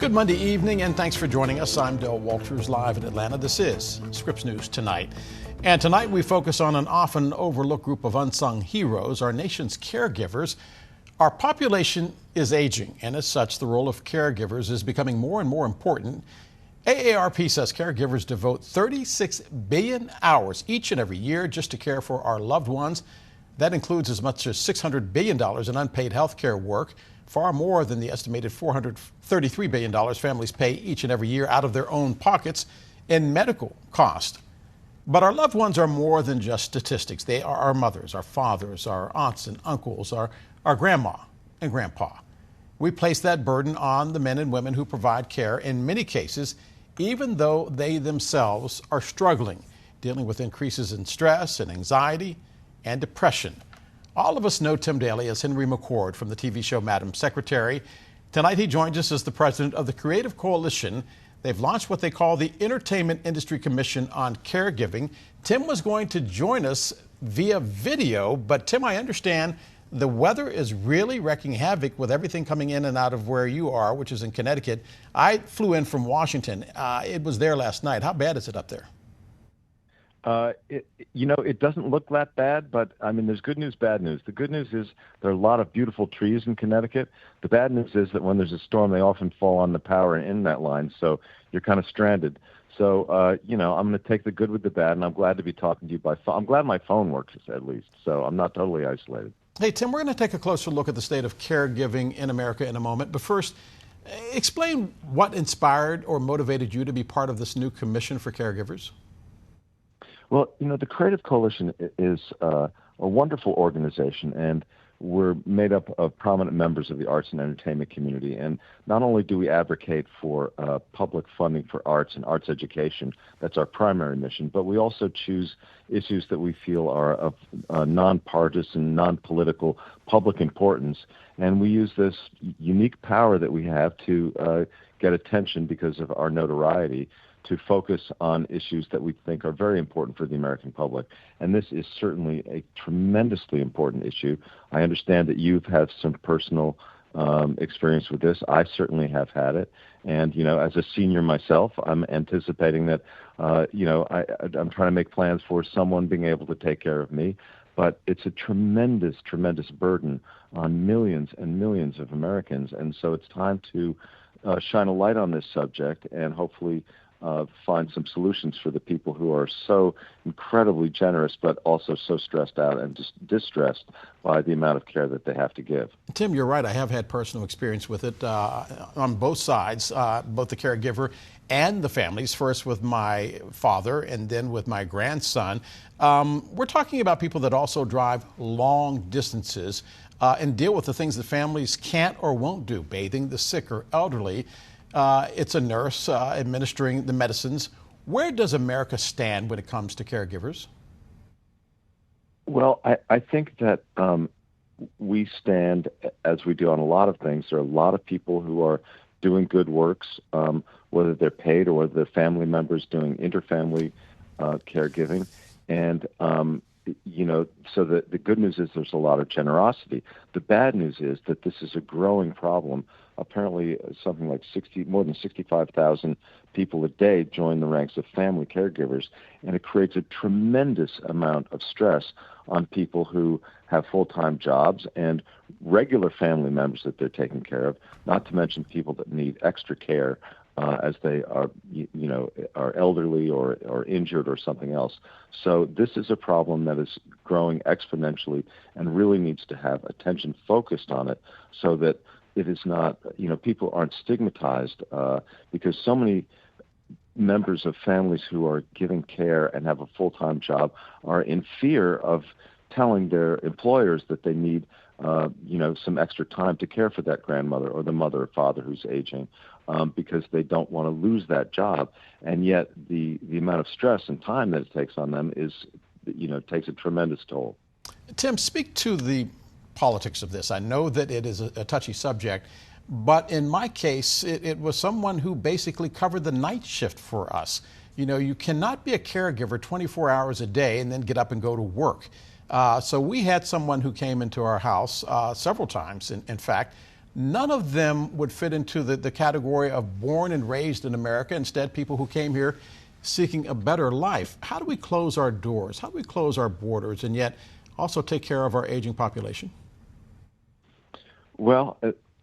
Good Monday evening, and thanks for joining us. I'm Del Walters, live in Atlanta. This is Scripps News Tonight. And tonight we focus on an often overlooked group of unsung heroes, our nation's caregivers. Our population is aging, and as such, the role of caregivers is becoming more and more important. AARP says caregivers devote 36 billion hours each and every year just to care for our loved ones. That includes as much as $600 billion in unpaid health care work, far more than the estimated $433 billion families pay each and every year out of their own pockets in medical cost. But our loved ones are more than just statistics. They are our mothers, our fathers, our aunts and uncles, our grandma and grandpa. We place that burden on the men and women who provide care in many cases, even though they themselves are struggling, dealing with increases in stress and anxiety and depression. All of us know Tim Daly as Henry McCord from the TV show Madam Secretary. Tonight he joins us as the president of the Creative Coalition. They've launched what they call the Entertainment Industry Commission on Caregiving. Tim was going to join us via video, but Tim, I understand the weather is really wreaking havoc with everything coming in and out of where you are, which is in Connecticut. I flew in from Washington. It was there last night. How bad is it up there? It doesn't look that bad, but I mean, there's good news, bad news. The good news is there are a lot of beautiful trees in Connecticut. The bad news is that when there's a storm, they often fall on the power and in that line, so you're kind of stranded. So, I'm going to take the good with the bad, and I'm glad to be talking to you by phone. I'm glad my phone works at least, so I'm not totally isolated. Hey, Tim, we're going to take a closer look at the state of caregiving in America in a moment, but first, explain what inspired or motivated you to be part of this new commission for caregivers. Well, the Creative Coalition is a wonderful organization, and we're made up of prominent members of the arts and entertainment community. And not only do we advocate for public funding for arts and arts education, that's our primary mission, but we also choose issues that we feel are of nonpartisan, non-political public importance. And we use this unique power that we have to get attention because of our notoriety, to focus on issues that we think are very important for the American public. And this is certainly a tremendously important issue. I understand that you've had some personal experience with this. I certainly have had it. And, as a senior myself, I'm anticipating that, I'm trying to make plans for someone being able to take care of me. But it's a tremendous, tremendous burden on millions and millions of Americans. And so it's time to shine a light on this subject and hopefully find some solutions for the people who are so incredibly generous, but also so stressed out and just distressed by the amount of care that they have to give. Tim, you're right. I have had personal experience with it on both sides, both the caregiver and the families, first with my father and then with my grandson. We're talking about people that also drive long distances and deal with the things that families can't or won't do, bathing the sick or elderly. It's a nurse administering the medicines. Where does America stand when it comes to caregivers? Well, I think that we stand, as we do on a lot of things. There are a lot of people who are doing good works, whether they're paid or whether they're family members doing interfamily caregiving. And, so the good news is there's a lot of generosity. The bad news is that this is a growing problem. Apparently, something like more than 65,000 people a day join the ranks of family caregivers, and it creates a tremendous amount of stress on people who have full-time jobs and regular family members that they're taking care of, not to mention people that need extra care as they are, are elderly or injured or something else. So this is a problem that is growing exponentially and really needs to have attention focused on it so that it is not, people aren't stigmatized because so many members of families who are giving care and have a full-time job are in fear of telling their employers that they need, some extra time to care for that grandmother or the mother or father who's aging because they don't want to lose that job. And yet the amount of stress and time that it takes on them takes a tremendous toll. Tim, speak to the politics of this. I know that it is a touchy subject, but in my case, it was someone who basically covered the night shift for us. You cannot be a caregiver 24 hours a day and then get up and go to work. So we had someone who came into our house several times, in fact, none of them would fit into the category of born and raised in America. Instead, people who came here seeking a better life. How do we close our doors? How do we close our borders and yet also take care of our aging population? Well,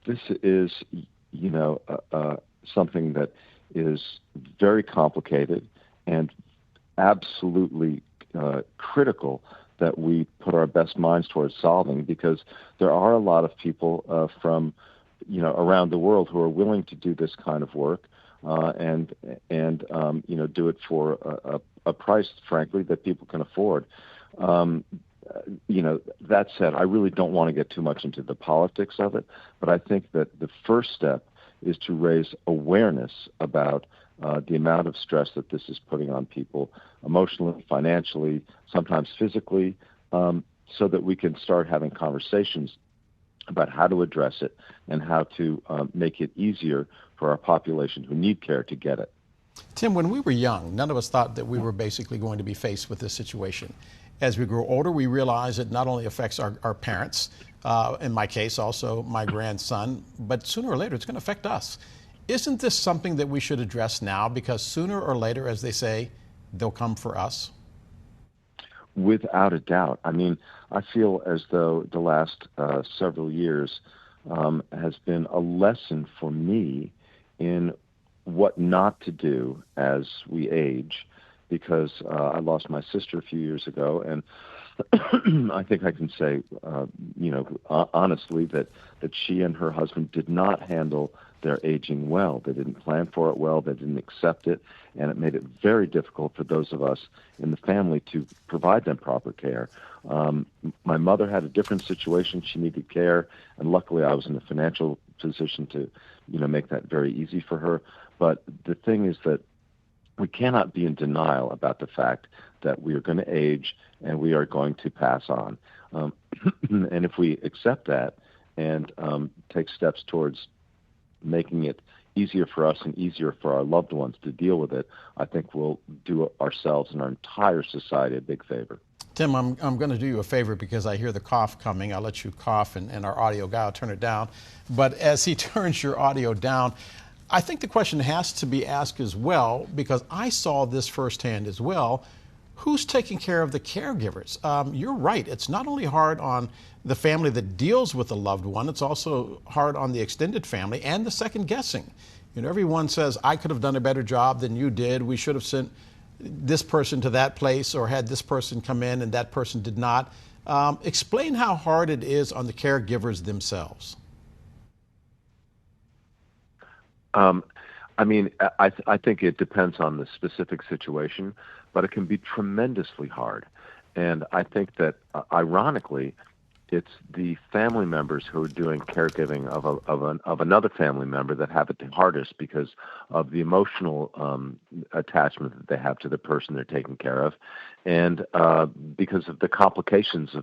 this is, something that is very complicated and absolutely critical that we put our best minds towards solving, because there are a lot of people from around the world who are willing to do this kind of work and do it for a price, frankly, that people can afford. That said, I really don't want to get too much into the politics of it, but I think that the first step is to raise awareness about the amount of stress that this is putting on people emotionally, financially, sometimes physically, so that we can start having conversations about how to address it and how to make it easier for our population who need care to get it. Tim, when we were young, none of us thought that we were basically going to be faced with this situation. As we grow older, we realize it not only affects our parents, in my case, also my grandson, but sooner or later it's going to affect us. Isn't this something that we should address now? Because sooner or later, as they say, they'll come for us. Without a doubt. I mean, I feel as though the last several years has been a lesson for me in what not to do as we age, because I lost my sister a few years ago, and I think I can say, honestly, that she and her husband did not handle their aging well. They didn't plan for it well. They didn't accept it, and it made it very difficult for those of us in the family to provide them proper care. My mother had a different situation. She needed care, and luckily I was in a financial position to, make that very easy for her. But the thing is that we cannot be in denial about the fact that we are going to age and we are going to pass on. And if we accept that and take steps towards making it easier for us and easier for our loved ones to deal with it, I think we'll do ourselves and our entire society a big favor. Tim, I'm going to do you a favor because I hear the cough coming. I'll let you cough, and our audio guy will turn it down. But as he turns your audio down, I think the question has to be asked as well, because I saw this firsthand as well. Who's taking care of the caregivers? You're right. It's not only hard on the family that deals with a loved one, it's also hard on the extended family and the second guessing. Everyone says, I could have done a better job than you did. We should have sent this person to that place or had this person come in and that person did not. Explain how hard it is on the caregivers themselves. I think it depends on the specific situation, but it can be tremendously hard. And I think that, ironically, it's the family members who are doing caregiving of another family member that have it the hardest because of the emotional attachment that they have to the person they're taking care of, and because of the complications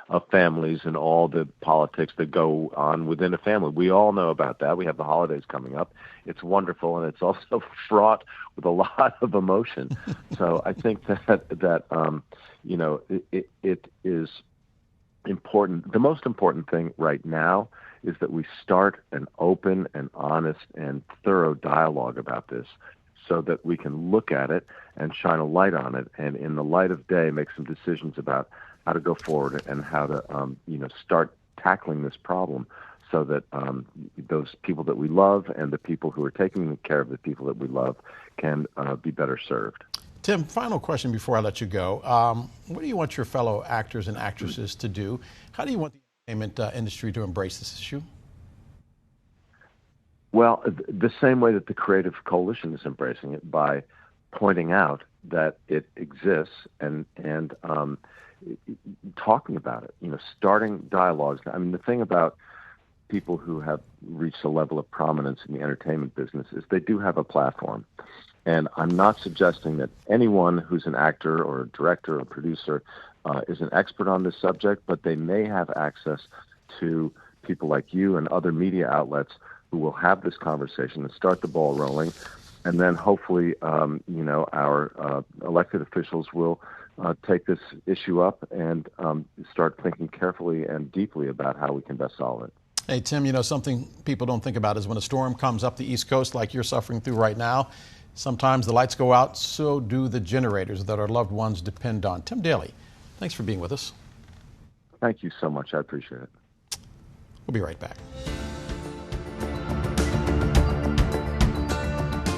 of families and all the politics that go on within a family. We all know about that. We have the holidays coming up. It's wonderful, and it's also fraught with a lot of emotion. So I think that it is important. The most important thing right now is that we start an open and honest and thorough dialogue about this, so that we can look at it and shine a light on it, and in the light of day make some decisions about how to go forward and how to start tackling this problem, so that those people that we love and the people who are taking care of the people that we love can be better served. Tim, final question before I let you go. What do you want your fellow actors and actresses to do? How do you want the entertainment industry to embrace this issue? Well, the same way that the Creative Coalition is embracing it, by pointing out that it exists and talking about it, starting dialogues. I mean, the thing about people who have reached a level of prominence in the entertainment business is they do have a platform. And I'm not suggesting that anyone who's an actor or a director or a producer is an expert on this subject, but they may have access to people like you and other media outlets who will have this conversation and start the ball rolling. And then hopefully, our elected officials will take this issue up and start thinking carefully and deeply about how we can best solve it. Hey, Tim, you know, something people don't think about is when a storm comes up the East Coast like you're suffering through right now, sometimes the lights go out, so do the generators that our loved ones depend on. Tim Daly, thanks for being with us. Thank you so much. I appreciate it. We'll be right back.